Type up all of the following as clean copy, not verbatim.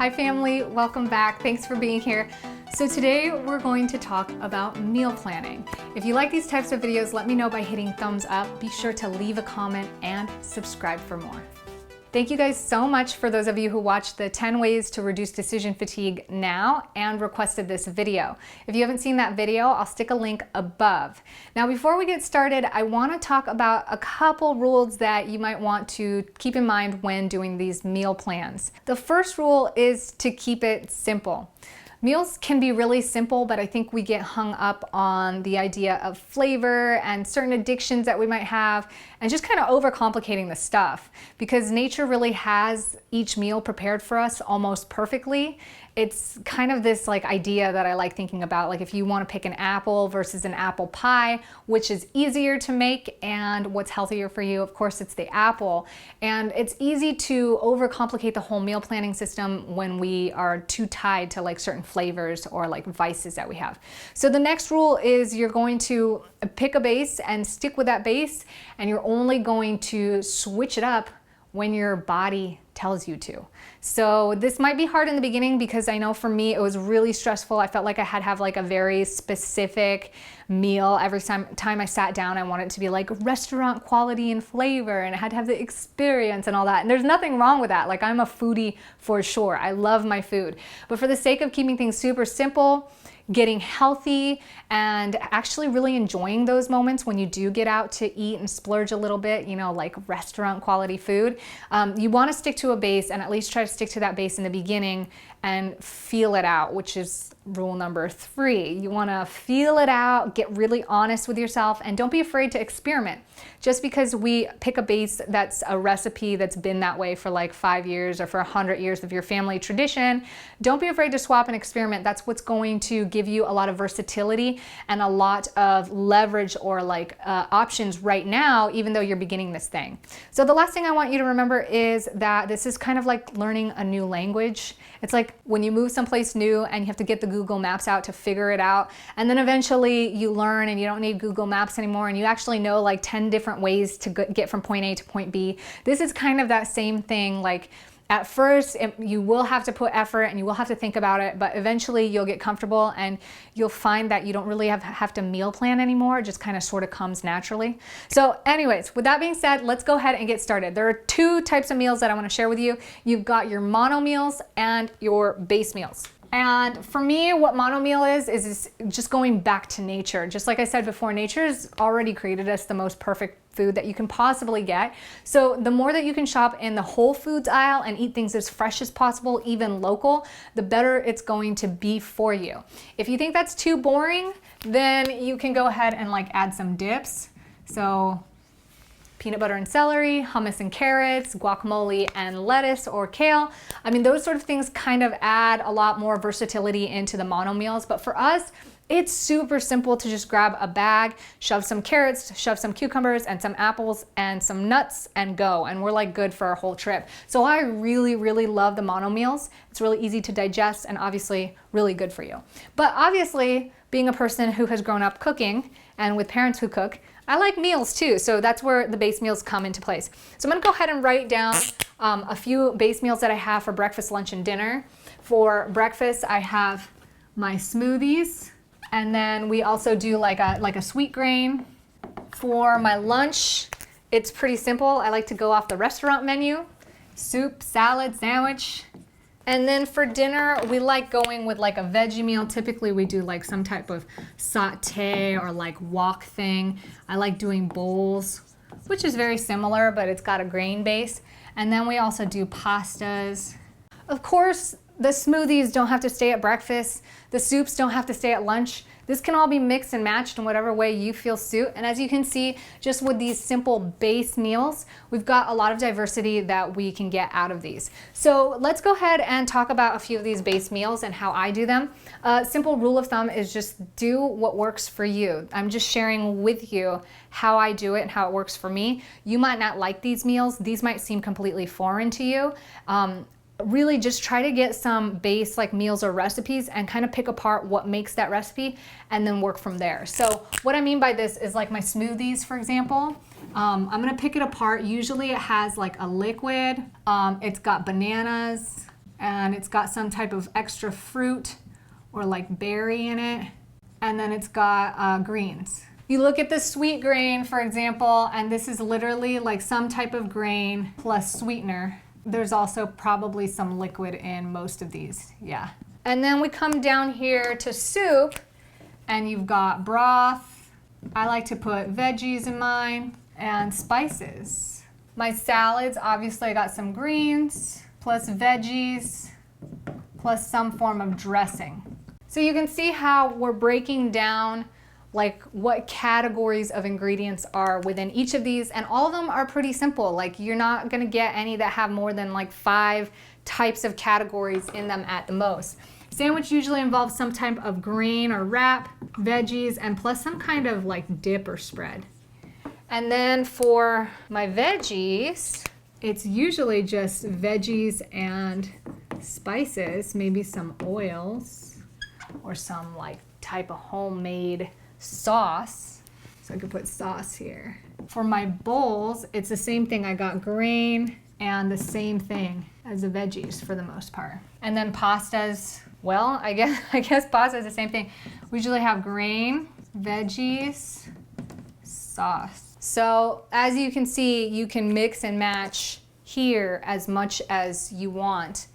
Hi family, welcome back. Thanks for being here. So today we're going to talk about meal planning. If you like these types of videos, let me know by hitting thumbs up. Be sure to leave a comment and subscribe for more. Thank you guys so much for those of you who watched the 10 ways to reduce decision fatigue now and requested this video. If you haven't seen that video, I'll stick a link above. Now, before we get started, I want to talk about a couple rules that you might want to keep in mind when doing these meal plans. The first rule is to keep it simple. Meals can be really simple, but I think we get hung up on the idea of flavor and certain addictions that we might have and just kind of overcomplicating the stuff because nature really has each meal prepared for us almost perfectly. It's kind of this idea that I like thinking about, like if you want to pick an apple versus an apple pie, which is easier to make and what's healthier for you, of course it's the apple. And it's easy to overcomplicate the whole meal planning system when we are too tied to certain flavors or vices that we have. So the next rule is you're going to pick a base and stick with that base, and you're only going to switch it up when your body tells you to. So this might be hard in the beginning because I know for me it was really stressful. I felt like I had to have a very specific meal every time I sat down. I wanted it to be restaurant quality and flavor, and I had to have the experience and all that. And there's nothing wrong with that. I'm a foodie for sure. I love my food. But for the sake of keeping things super simple, getting healthy, and actually really enjoying those moments when you do get out to eat and splurge a little bit, like restaurant quality food, you want to stick to a base and at least try to stick to that base in the beginning and feel it out, which is rule number 3. You want to feel it out, get really honest with yourself, and don't be afraid to experiment. Just because we pick a base that's a recipe that's been that way for 5 years or for 100 years of your family tradition, don't be afraid to swap and experiment. That's what's going to give you a lot of versatility and a lot of leverage or options right now, even though you're beginning this thing. So the last thing I want you to remember is that this is kind of like learning a new language. It's like when you move someplace new and you have to get the Google Maps out to figure it out, and then eventually you learn and you don't need Google Maps anymore and you actually know 10 different ways to get from point A to point B. This is kind of that same thing. At first, you will have to put effort and you will have to think about it, but eventually you'll get comfortable and you'll find that you don't really have to meal plan anymore. It just kind of sort of comes naturally. So anyways, with that being said, let's go ahead and get started. There are 2 types of meals that I want to share with you. You've got your mono meals and your base meals. And for me, what mono meal is just going back to nature. Just like I said before, nature's already created us the most perfect food that you can possibly get. So the more that you can shop in the whole foods aisle and eat things as fresh as possible, even local, the better it's going to be for you. If you think that's too boring, then you can go ahead and add some dips. So peanut butter and celery, hummus and carrots, guacamole and lettuce or kale. I mean, those sort of things kind of add a lot more versatility into the mono meals. But for us, it's super simple to just grab a bag, shove some carrots, shove some cucumbers and some apples and some nuts and go. And we're good for our whole trip. So I really, really love the mono meals. It's really easy to digest and obviously really good for you. But obviously, being a person who has grown up cooking and with parents who cook, I like meals too, so that's where the base meals come into place. So I'm gonna go ahead and write down a few base meals that I have for breakfast, lunch, and dinner. For breakfast, I have my smoothies, and then we also do like a sweet grain. For my lunch, it's pretty simple. I like to go off the restaurant menu: soup, salad, sandwich. And then for dinner, we like going with a veggie meal. Typically we do some type of saute or wok thing. I like doing bowls, which is very similar, but it's got a grain base. And then we also do pastas. Of course, the smoothies don't have to stay at breakfast. The soups don't have to stay at lunch. This can all be mixed and matched in whatever way you feel suit. And as you can see, just with these simple base meals, we've got a lot of diversity that we can get out of these. So let's go ahead and talk about a few of these base meals and how I do them. Simple rule of thumb is just do what works for you. I'm just sharing with you how I do it and how it works for me. You might not like these meals. These might seem completely foreign to you. Really just try to get some base meals or recipes and kind of pick apart what makes that recipe and then work from there. So what I mean by this is my smoothies, for example. I'm gonna pick it apart. Usually it has a liquid. It's got bananas and it's got some type of extra fruit or like berry in it. And then it's got greens. You look at the sweet grain, for example, and this is literally like some type of grain plus sweetener. There's also probably some liquid in most of these, yeah. And then we come down here to soup, and you've got broth. I like to put veggies in mine, and spices. My salads, obviously I got some greens, plus veggies, plus some form of dressing. So you can see how we're breaking down like what categories of ingredients are within each of these, and all of them are pretty simple. Like you're not gonna get any that have more than like 5 types of categories in them at the most. Sandwich usually involves some type of grain or wrap, veggies, and plus some kind of like dip or spread. And then for my veggies, it's usually just veggies and spices, maybe some oils or some like type of homemade sauce. So I could put sauce here. For my bowls, it's the same thing. I got grain and the same thing as the veggies for the most part. And then pastas, well, I guess pasta is the same thing. We usually have grain, veggies, sauce. So as you can see, you can mix and match here as much as you want.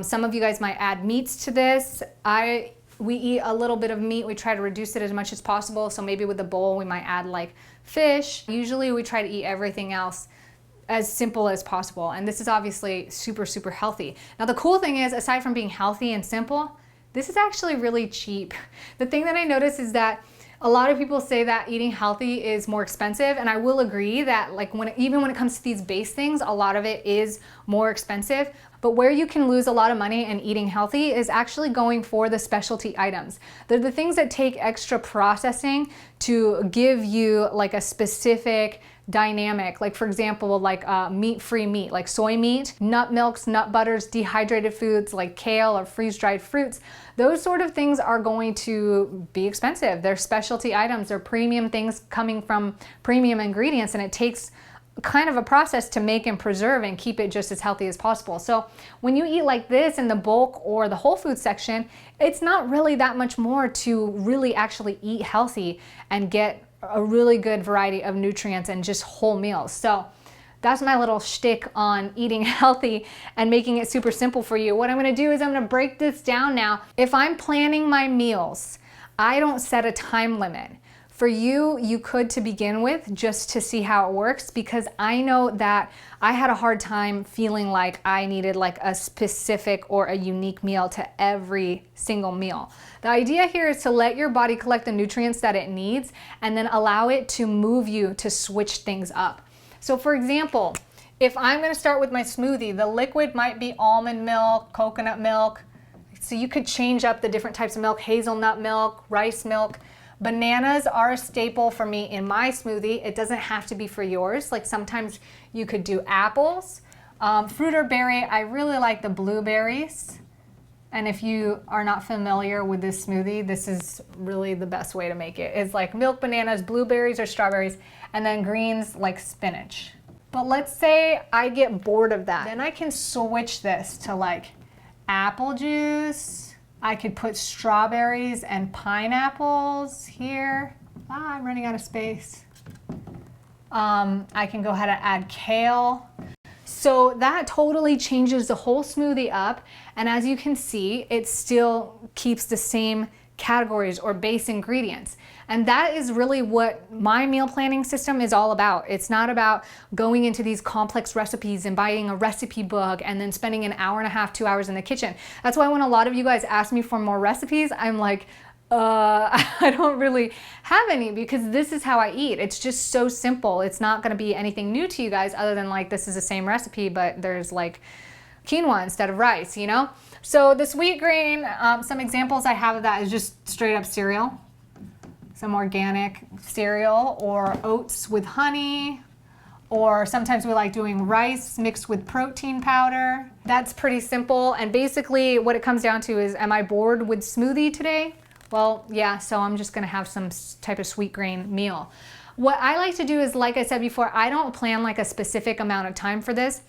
Some of you guys might add meats to this. We eat a little bit of meat. We try to reduce it as much as possible. So maybe with the bowl, we might add like fish. Usually we try to eat everything else as simple as possible. And this is obviously super, super healthy. Now the cool thing is, aside from being healthy and simple, this is actually really cheap. The thing that I notice is that a lot of people say that eating healthy is more expensive, and I will agree that like even when it comes to these base things, a lot of it is more expensive. But where you can lose a lot of money in eating healthy is actually going for the specialty items. They're the things that take extra processing to give you like a specific dynamic. Like for example, like meat-free meat, like soy meat, nut milks, nut butters, dehydrated foods like kale or freeze-dried fruits. Those sort of things are going to be expensive. They're specialty items. They're premium things coming from premium ingredients, and it takes kind of a process to make and preserve and keep it just as healthy as possible. So when you eat like this in the bulk or the whole food section, it's not really that much more to really actually eat healthy and get a really good variety of nutrients and just whole meals. So that's my little shtick on eating healthy and making it super simple for you. What I'm gonna do is I'm gonna break this down now. If I'm planning my meals, I don't set a time limit. For you, you could to begin with, just to see how it works, because I know that I had a hard time feeling like I needed like a specific or a unique meal to every single meal. The idea here is to let your body collect the nutrients that it needs and then allow it to move you to switch things up. So for example, if I'm gonna start with my smoothie, the liquid might be almond milk, coconut milk. So you could change up the different types of milk, hazelnut milk, rice milk. Bananas are a staple for me in my smoothie. It doesn't have to be for yours. Like sometimes you could do apples. Fruit or berry, I really like the blueberries. And if you are not familiar with this smoothie, this is really the best way to make it. It's like milk, bananas, blueberries or strawberries, and then greens like spinach. But let's say I get bored of that. Then I can switch this to like apple juice. I could put strawberries and pineapples here. I'm running out of space. I can go ahead and add kale. So that totally changes the whole smoothie up. And as you can see, it still keeps the same categories or base ingredients. And that is really what my meal planning system is all about. It's not about going into these complex recipes and buying a recipe book and then spending an hour and a half, 2 hours in the kitchen. That's why when a lot of you guys ask me for more recipes, I'm like, I don't really have any, because this is how I eat. It's just so simple. It's not gonna be anything new to you guys other than like, this is the same recipe, but there's like quinoa instead of rice, you know? So the sweet grain, some examples I have of that is just straight up cereal. Some organic cereal, or oats with honey, or sometimes we like doing rice mixed with protein powder. That's pretty simple. And basically what it comes down to is, am I bored with smoothie today? Well, yeah, so I'm just gonna have some type of sweet grain meal. What I like to do is, like I said before, I don't plan like a specific amount of time for this.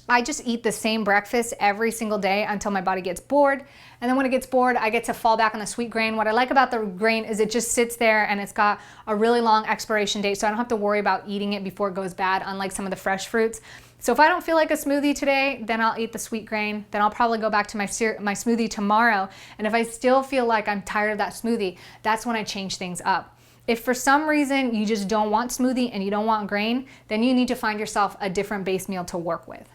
I just eat the same breakfast every single day until my body gets bored. And then when it gets bored, I get to fall back on the sweet grain. What I like about the grain is it just sits there and it's got a really long expiration date, so I don't have to worry about eating it before it goes bad, unlike some of the fresh fruits. So if I don't feel like a smoothie today, then I'll eat the sweet grain. Then I'll probably go back to my smoothie tomorrow. And if I still feel like I'm tired of that smoothie, that's when I change things up. If for some reason you just don't want smoothie and you don't want grain, then you need to find yourself a different base meal to work with.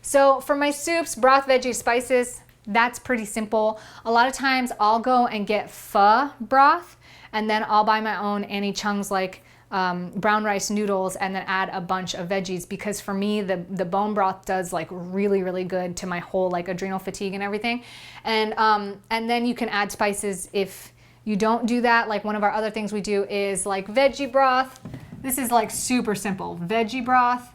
So for my soups, broth, veggies, spices, that's pretty simple. A lot of times I'll go and get pho broth, and then I'll buy my own Annie Chung's like brown rice noodles, and then add a bunch of veggies, because for me the bone broth does like really good to my whole like adrenal fatigue and everything. And then you can add spices if you don't do that. Like one of our other things we do is like veggie broth. This is like super simple. Veggie broth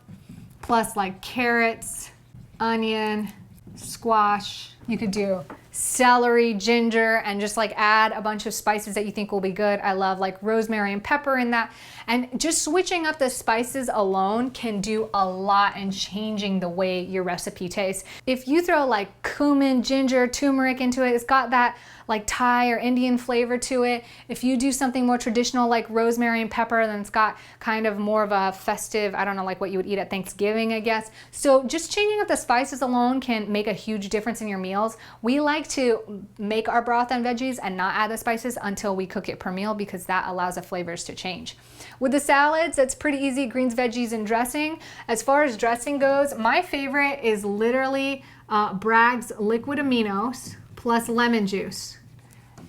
plus like carrots, onion, squash. You could do celery, ginger, and just like add a bunch of spices that you think will be good. I love like rosemary and pepper in that. And just switching up the spices alone can do a lot in changing the way your recipe tastes. If you throw like cumin, ginger, turmeric into it, it's got that like Thai or Indian flavor to it. If you do something more traditional like rosemary and pepper, then it's got kind of more of a festive, I don't know, like what you would eat at Thanksgiving, I guess. So just changing up the spices alone can make a huge difference in your meals. We like to make our broth and veggies and not add the spices until we cook it per meal, because that allows the flavors to change. With the salads, it's pretty easy: greens, veggies, and dressing. As far as dressing goes, my favorite is literally Bragg's liquid aminos plus lemon juice.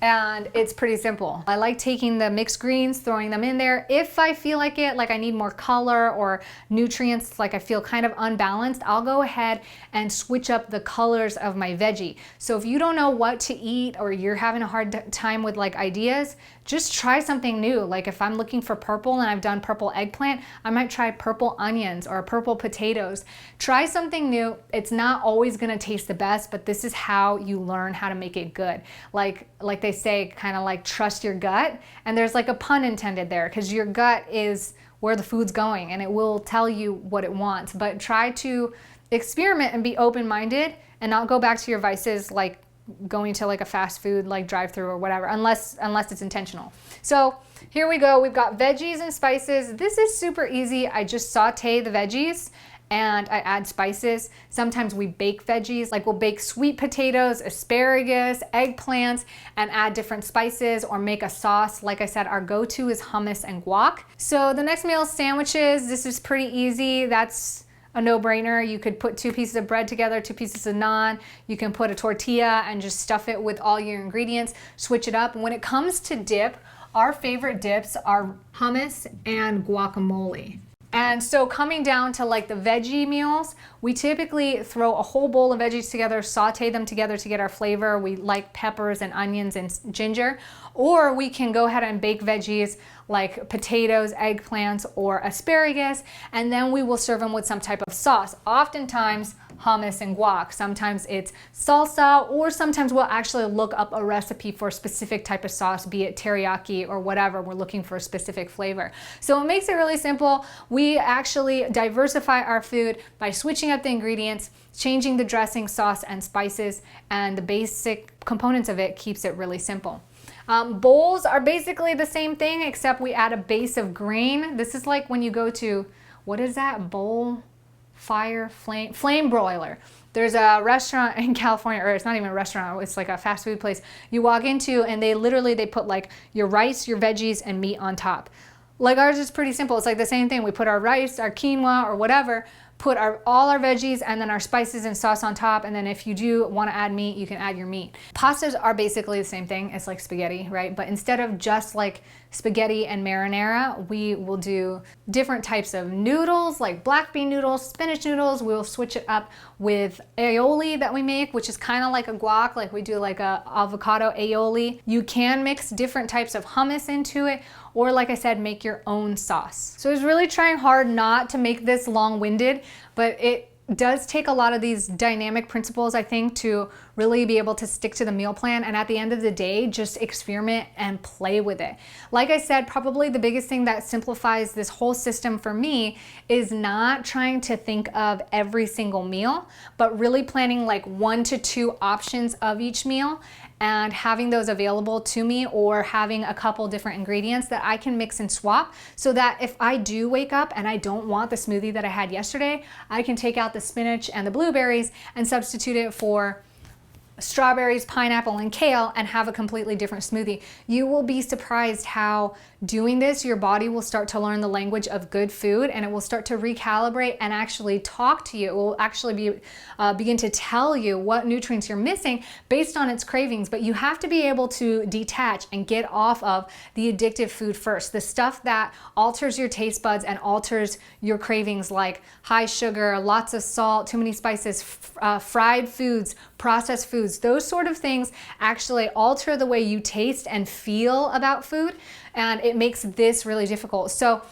And it's pretty simple. I like taking the mixed greens, throwing them in there. If I feel like it, like I need more color or nutrients, like I feel kind of unbalanced, I'll go ahead and switch up the colors of my veggie. So if you don't know what to eat, or you're having a hard time with like ideas, just try something new. Like if I'm looking for purple and I've done purple eggplant, I might try purple onions or purple potatoes. Try something new. It's not always gonna taste the best, but this is how you learn how to make it good. Like they say, kind of like trust your gut. And there's like a pun intended there, because your gut is where the food's going and it will tell you what it wants. But try to experiment and be open-minded and not go back to your vices, like going to like a fast food like drive-through or whatever, unless it's intentional. So here we go. We've got veggies and spices. This is super easy. I just saute the veggies and I add spices. Sometimes we bake veggies, like we'll bake sweet potatoes, asparagus, eggplants, and add different spices or make a sauce. Like I said, our go-to is hummus and guac. So the next meal is sandwiches. This is pretty easy. That's a no-brainer. You could put 2 pieces of bread together, 2 pieces of naan. You can put a tortilla and just stuff it with all your ingredients, switch it up. When it comes to dip, our favorite dips are hummus and guacamole. And so coming down to like the veggie meals, we typically throw a whole bowl of veggies together, saute them together to get our flavor. We like peppers and onions and ginger. Or we can go ahead and bake veggies like potatoes, eggplants, or asparagus, and then we will serve them with some type of sauce. Oftentimes hummus and guac. Sometimes it's salsa, or sometimes we'll actually look up a recipe for a specific type of sauce, be it teriyaki or whatever. We're looking for a specific flavor. So it makes it really simple. We actually diversify our food by switching up the ingredients, changing the dressing, sauce, and spices, and the basic components of it keeps it really simple. Bowls are basically the same thing, except we add a base of grain. This is like when you go to, what is that, bowl? Fire, flame broiler. There's a restaurant in California, or it's not even a restaurant, it's like a fast food place you walk into, and they put like your rice, your veggies, and meat on top. Like ours is pretty simple. It's like the same thing. We put our rice, our quinoa, or whatever, put all our veggies and then our spices and sauce on top, and then if you do want to add meat, you can add your meat. Pastas are basically the same thing. It's like spaghetti, right? But instead of just like spaghetti and marinara, we will do different types of noodles, like black bean noodles, spinach noodles. We'll switch it up with aioli that we make, which is kind of like a guac, like we do like a avocado aioli. You can mix different types of hummus into it, or like I said, make your own sauce. So I was really trying hard not to make this long-winded, but does take a lot of these dynamic principles, I think, to really be able to stick to the meal plan, and at the end of the day, just experiment and play with it. Like I said, probably the biggest thing that simplifies this whole system for me is not trying to think of every single meal, but really planning like 1 to 2 options of each meal and having those available to me, or having a couple different ingredients that I can mix and swap, so that if I do wake up and I don't want the smoothie that I had yesterday, I can take out the spinach and the blueberries and substitute it for strawberries, pineapple, and kale and have a completely different smoothie. You will be surprised how doing this, your body will start to learn the language of good food, and it will start to recalibrate and actually talk to you. It will actually begin to tell you what nutrients you're missing based on its cravings. But you have to be able to detach and get off of the addictive food first, the stuff that alters your taste buds and alters your cravings, like high sugar, lots of salt, too many spices, fried foods, processed foods. Those sort of things actually alter the way you taste and feel about food, and it makes this really difficult. So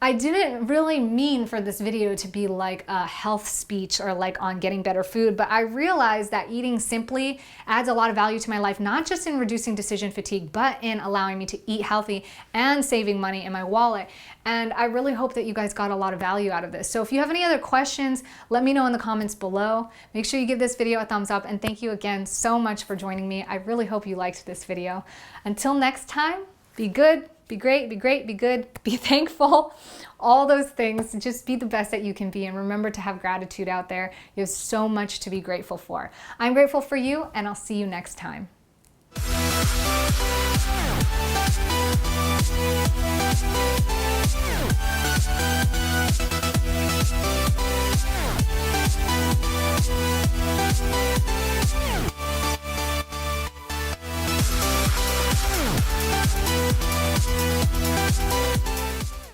I didn't really mean for this video to be like a health speech or like on getting better food, but I realized that eating simply adds a lot of value to my life, not just in reducing decision fatigue, but in allowing me to eat healthy and saving money in my wallet. And I really hope that you guys got a lot of value out of this. So if you have any other questions, let me know in the comments below. Make sure you give this video a thumbs up, and thank you again so much for joining me. I really hope you liked this video. Until next time, be good, be great, be great, be good, be thankful, all those things. Just be the best that you can be, and remember to have gratitude out there. You have so much to be grateful for. I'm grateful for you, and I'll see you next time.